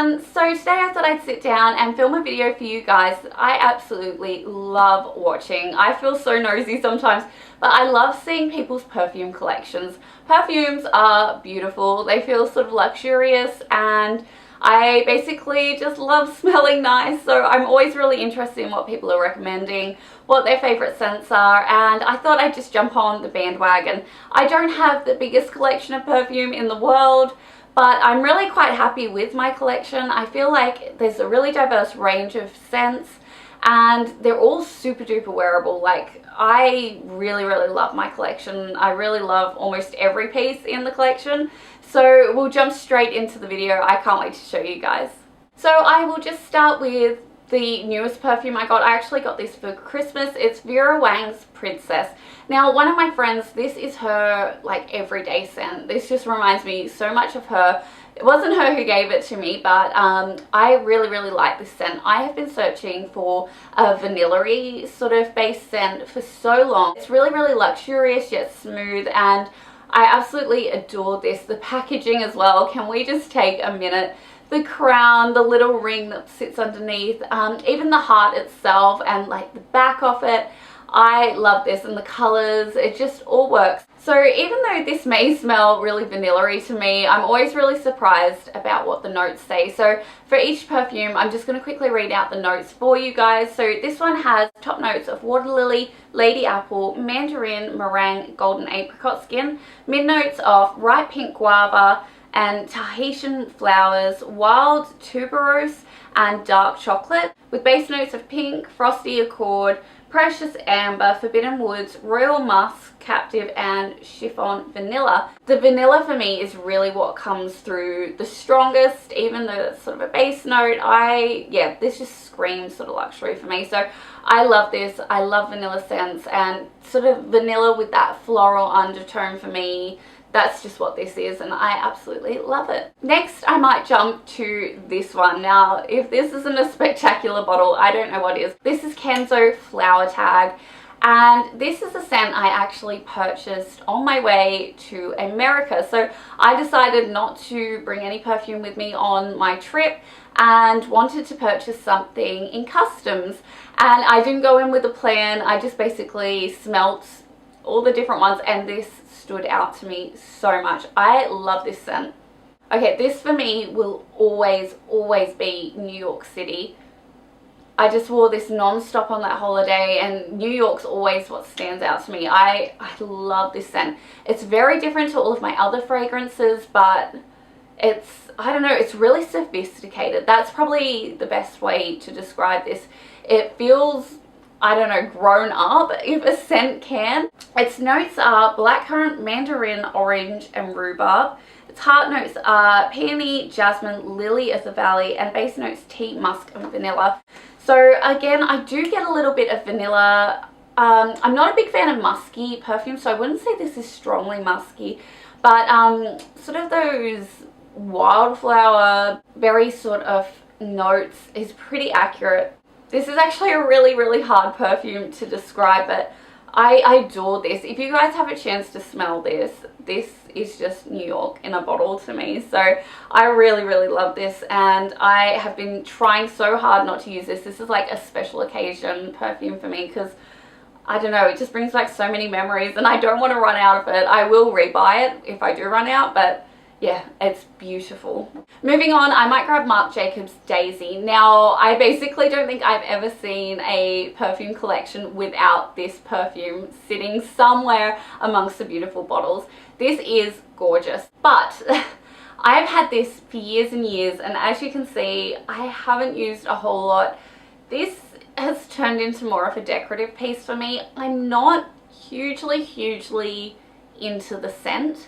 So today I thought I'd sit down and film a video for you guys that I absolutely love watching. I feel so nosy sometimes, but I love seeing people's perfume collections. Perfumes are beautiful, they feel sort of luxurious, and I basically just love smelling nice, so I'm always really interested in what people are recommending, what their favorite scents are, and I thought I'd just jump on the bandwagon. I don't have the biggest collection of perfume in the world, but I'm really quite happy with my collection. I feel like there's a really diverse range of scents and they're all super duper wearable. Like, I really love my collection. I really love almost every piece in the collection. So we'll jump straight into the video. I can't wait to show you guys. So I will just start with the newest perfume I got. I actually got this for Christmas. It's Vera Wang's Princess. Now, one of my friends, this is her like everyday scent. This just reminds me so much of her. It wasn't her who gave it to me, but I really like this scent. I have been searching for a vanilla-y sort of base scent for so long. It's really luxurious yet smooth, and I absolutely adore this. The packaging as well. Can we just take a minute? The crown, the little ring that sits underneath, even the heart itself and like the back of it. I love this, and the colors, it just all works. So even though this may smell really vanilla-y to me, I'm always really surprised about what the notes say. So for each perfume, I'm just going to quickly read out the notes for you guys. So this one has top notes of water lily, lady apple, mandarin, meringue, golden apricot skin, mid notes of ripe pink guava and Tahitian flowers, wild tuberose and dark chocolate, with base notes of pink, frosty accord, precious amber, forbidden woods, royal musk, captive, and chiffon vanilla. The vanilla for me is really what comes through the strongest, even though it's sort of a base note. Yeah, this just screams sort of luxury for me. So I love this. I love vanilla scents, and sort of vanilla with that floral undertone for me. That's just what this is, and I absolutely love it. Next, I might jump to this one. Now, if this isn't a spectacular bottle, I don't know what is. This is Kenzo Flower Tag, and this is a scent I actually purchased on my way to America. So I decided not to bring any perfume with me on my trip and wanted to purchase something in customs. And I didn't go in with a plan. I just basically smelt all the different ones, and this stood out to me so much. I love this scent. Okay, this for me will always be New York City. I just wore this non-stop on that holiday, and New York's always what stands out to me. I love this scent. It's very different to all of my other fragrances, but it's, I don't know, it's really sophisticated. That's probably the best way to describe this. It feels, I don't know, grown up, if a scent can. Its notes are blackcurrant, mandarin, orange, and rhubarb. Its heart notes are peony, jasmine, lily of the valley, and base notes tea, musk, and vanilla. So again, I do get a little bit of vanilla. I'm not a big fan of musky perfume, so I wouldn't say this is strongly musky, but sort of those wildflower, berry sort of notes is pretty accurate. This is actually a really hard perfume to describe, but I adore this. If you guys have a chance to smell this, this is just New York in a bottle to me. So I really love this, and I have been trying so hard not to use this. This is like a special occasion perfume for me, because I don't know, it just brings back so many memories, and I don't want to run out of it. I will rebuy it if I do run out, but yeah, it's beautiful. Moving on, I might grab Marc Jacobs Daisy. Now, I basically don't think I've ever seen a perfume collection without this perfume sitting somewhere amongst the beautiful bottles. This is gorgeous, but I've had this for years and years, and as you can see, I haven't used a whole lot. This has turned into more of a decorative piece for me. I'm not hugely into the scent.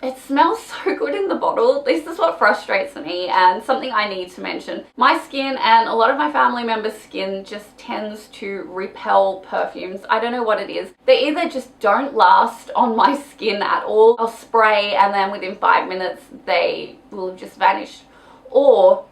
It smells so good in the bottle. This is what frustrates me, and something I need to mention. My skin and a lot of my family members' skin just tends to repel perfumes. I don't know what it is. They either just don't last on my skin at all. I'll spray and then within 5 minutes they will have just vanished, or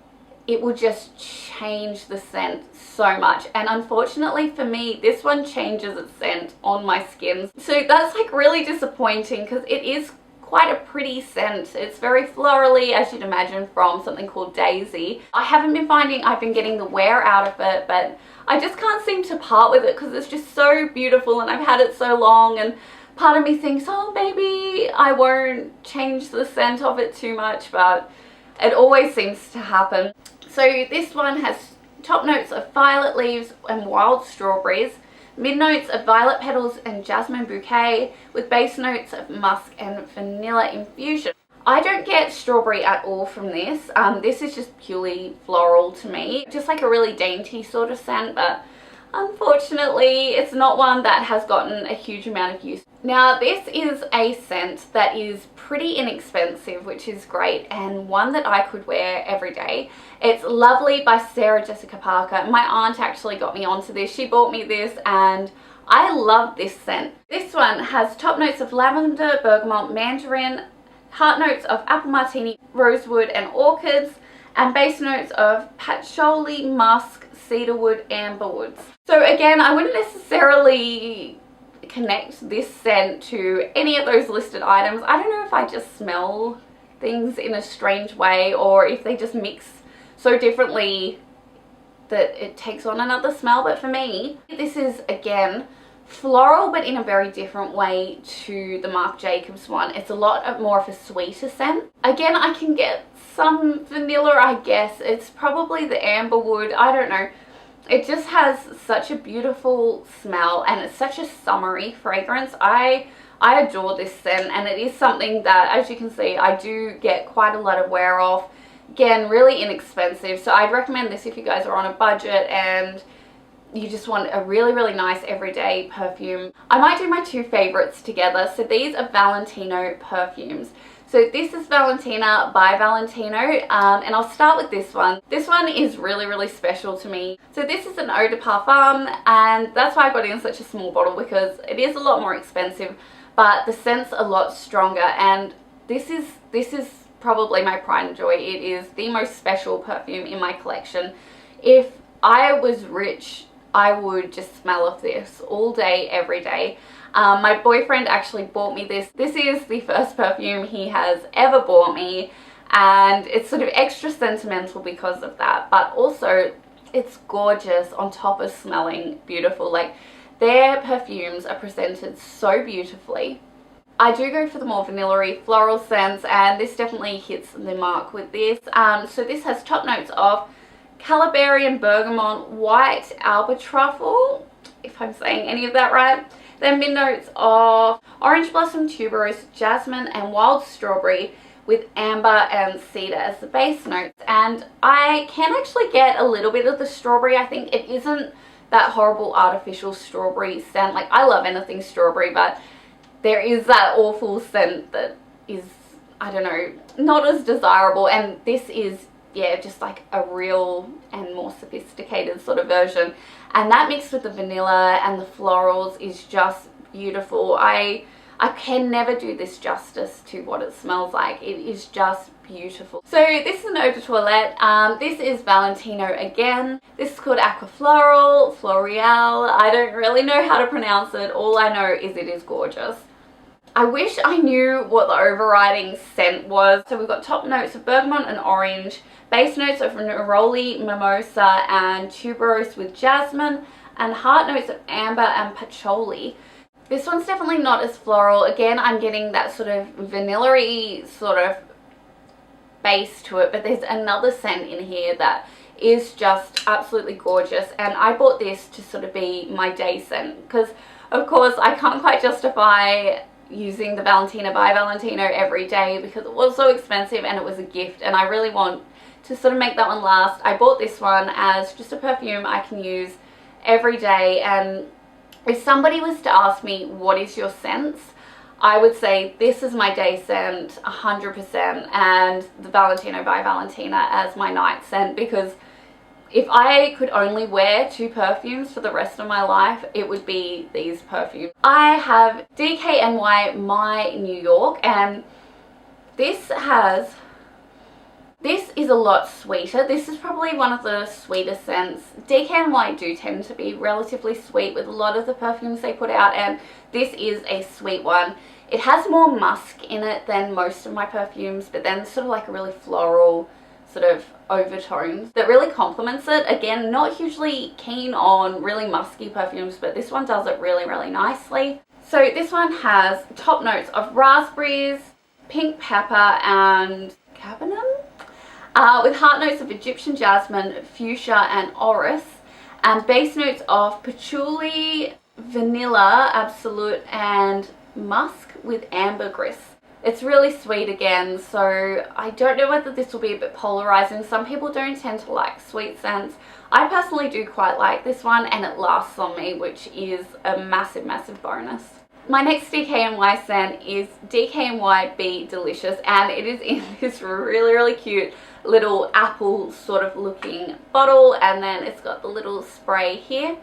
it will just change the scent so much. And unfortunately for me, this one changes its scent on my skin. So that's like really disappointing, because it is quite a pretty scent. It's very florally, as you'd imagine from something called Daisy. I haven't been finding I've been getting the wear out of it, but I just can't seem to part with it because it's just so beautiful and I've had it so long, and part of me thinks, oh, maybe I won't change the scent of it too much, but it always seems to happen. So this one has top notes of violet leaves and wild strawberries, mid notes of violet petals and jasmine bouquet, with base notes of musk and vanilla infusion. I don't get strawberry at all from this. This is just purely floral to me. Just like a really dainty sort of scent, but unfortunately it's not one that has gotten a huge amount of use. Now this is a scent that is pretty inexpensive, which is great, and one that I could wear every day. It's Lovely by Sarah Jessica Parker. My aunt actually got me onto this. She bought me this and I love this scent. This one has top notes of lavender, bergamot, mandarin, heart notes of apple martini, rosewood and orchids, and base notes of patchouli, musk, cedarwood, amberwoods. So again, I wouldn't necessarily connect this scent to any of those listed items. I don't know if I just smell things in a strange way or if they just mix so differently that it takes on another smell, but for me, this is again floral but in a very different way to the Marc Jacobs one. It's a lot more of a sweeter scent. Again, I can get some vanilla, I guess. It's probably the amberwood, I don't know. It just has such a beautiful smell and it's such a summery fragrance. I adore this scent, and it is something that, as you can see, I do get quite a lot of wear off. Again, really inexpensive, so I'd recommend this if you guys are on a budget and you just want a really, really nice everyday perfume. I might do my two favorites together. So these are Valentino perfumes. So this is Valentina by Valentino, and I'll start with this one. This one is really, really special to me. So this is an eau de parfum, and that's why I got it in such a small bottle, because it is a lot more expensive, but the scent's a lot stronger, and this is probably my pride and joy. It is the most special perfume in my collection. If I was rich, I would just smell of this all day, every day. My boyfriend actually bought me this. This is the first perfume he has ever bought me, and it's sort of extra sentimental because of that, but also it's gorgeous on top of smelling beautiful. Like, their perfumes are presented so beautifully. I do go for the more vanilla-y floral scents, and this definitely hits the mark with this. So this has top notes of calaberry and bergamot, white albatruffle, if I'm saying any of that right. Then mid notes of orange blossom, tuberose, jasmine and wild strawberry, with amber and cedar as the base notes. And I can actually get a little bit of the strawberry. I think it isn't that horrible artificial strawberry scent. Like, I love anything strawberry, but there is that awful scent that is, I don't know, not as desirable. And this is, yeah, just like a real and more sophisticated sort of version. And that mixed with the vanilla and the florals is just beautiful. I can never do this justice to what it smells like. It is just beautiful. So this is an eau de toilette. This is Valentino again. This is called Acqua Floreale. I don't really know how to pronounce it. All I know is it is gorgeous. I wish I knew what the overriding scent was. So we've got top notes of bergamot and orange, base notes of neroli, mimosa and tuberose with jasmine, and heart notes of amber and patchouli. This one's definitely not as floral. Again, I'm getting that sort of vanilla-y sort of base to it, but there's another scent in here that is just absolutely gorgeous, and I bought this to sort of be my day scent because, of course, I can't quite justify using the Valentina by Valentino every day because it was so expensive and it was a gift, and I really want to sort of make that one last. I bought this one as just a perfume I can use every day, and if somebody was to ask me what is your scents, I would say this is my day scent 100%, and the Valentino by Valentina as my night scent, because if I could only wear two perfumes for the rest of my life, it would be these perfumes. I have DKNY My New York, and this is a lot sweeter. This is probably one of the sweeter scents. DKNY do tend to be relatively sweet with a lot of the perfumes they put out, and this is a sweet one. It has more musk in it than most of my perfumes, but then sort of like a really floral sort of overtones that really complements it. Again, not hugely keen on really musky perfumes, but this one does it really, really nicely. So this one has top notes of raspberries, pink pepper, and cabinum, with heart notes of Egyptian jasmine, fuchsia, and orris, and base notes of patchouli, vanilla, absolute, and musk with ambergris. It's really sweet again, so I don't know whether this will be a bit polarizing. Some people don't tend to like sweet scents. I personally do quite like this one, and it lasts on me, which is a massive, massive bonus. My next DKNY scent is DKNY Be Delicious, and it is in this really, really cute little apple sort of looking bottle, and then it's got the little spray here.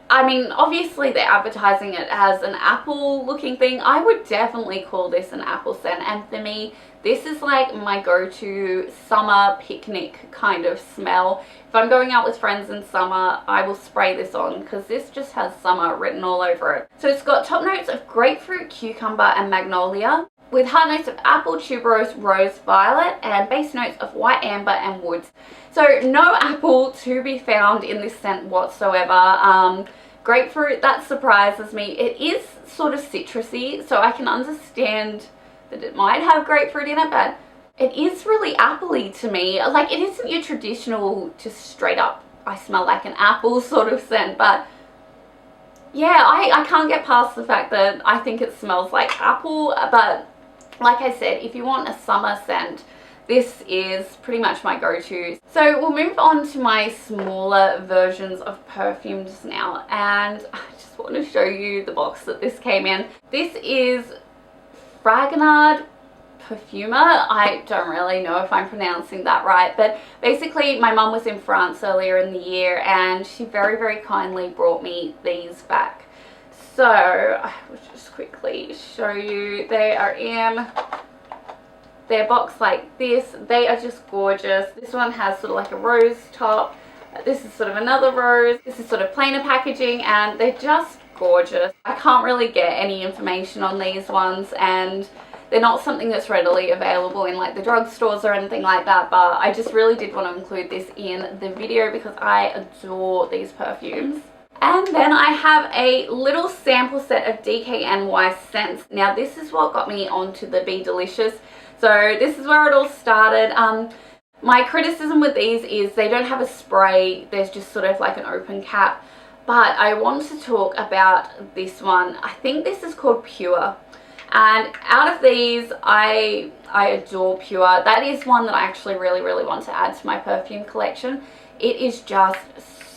I mean, obviously they're advertising it as an apple looking thing. I would definitely call this an apple scent, and for me, this is like my go-to summer picnic kind of smell. If I'm going out with friends in summer, I will spray this on because this just has summer written all over it. So it's got top notes of grapefruit, cucumber, and magnolia, with heart notes of apple, tuberose, rose, violet, and base notes of white amber and woods. So no apple to be found in this scent whatsoever. Grapefruit, that surprises me. It is sort of citrusy, so I can understand that it might have grapefruit in it, but it is really appley to me. Like, it isn't your traditional just straight up I smell like an apple sort of scent, but yeah, I can't get past the fact that I think it smells like apple. But like I said, if you want a summer scent, this is pretty much my go-to. So we'll move on to my smaller versions of perfumes now, and I just want to show you the box that this came in. This is Fragonard Perfume. I don't really know if I'm pronouncing that right, but basically my mum was in France earlier in the year and she very, very kindly brought me these back. So I will just quickly show you. They are in their box like this. They are just gorgeous. This one has sort of like a rose top. This is sort of another rose. This is sort of plainer packaging, and they're just gorgeous. I can't really get any information on these ones, and they're not something that's readily available in like the drugstores or anything like that, but I just really did want to include this in the video because I adore these perfumes. And then I have a little sample set of DKNY scents. Now this is what got me onto the Be Delicious. So this is where it all started. My criticism with these is they don't have a spray. There's just sort of like an open cap. But I want to talk about this one. I think this is called Pure. And out of these, I adore Pure. That is one that I actually really, really want to add to my perfume collection. It is just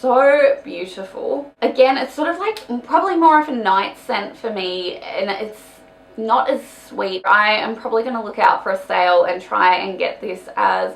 so beautiful. Again, it's sort of like probably more of a night scent for me, and it's not as sweet. I am probably going to look out for a sale and try and get this as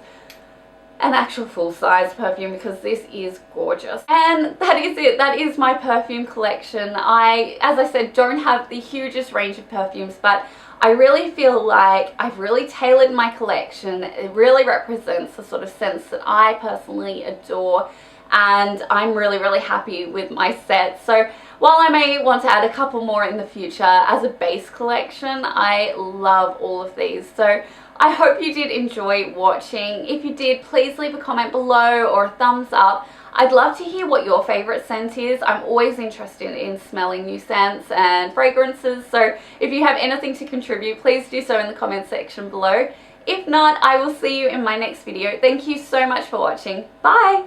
an actual full-size perfume because this is gorgeous. And that is it. That is my perfume collection. As I said, don't have the hugest range of perfumes, but I really feel like I've really tailored my collection. It really represents the sort of scents that I personally adore, and I'm really, really happy with my set. So while I may want to add a couple more in the future as a base collection, I love all of these. So I hope you did enjoy watching. If you did, please leave a comment below or a thumbs up. I'd love to hear what your favorite scent is. I'm always interested in smelling new scents and fragrances, so if you have anything to contribute, please do so in the comment section below. If not, I will see you in my next video. Thank you so much for watching. Bye!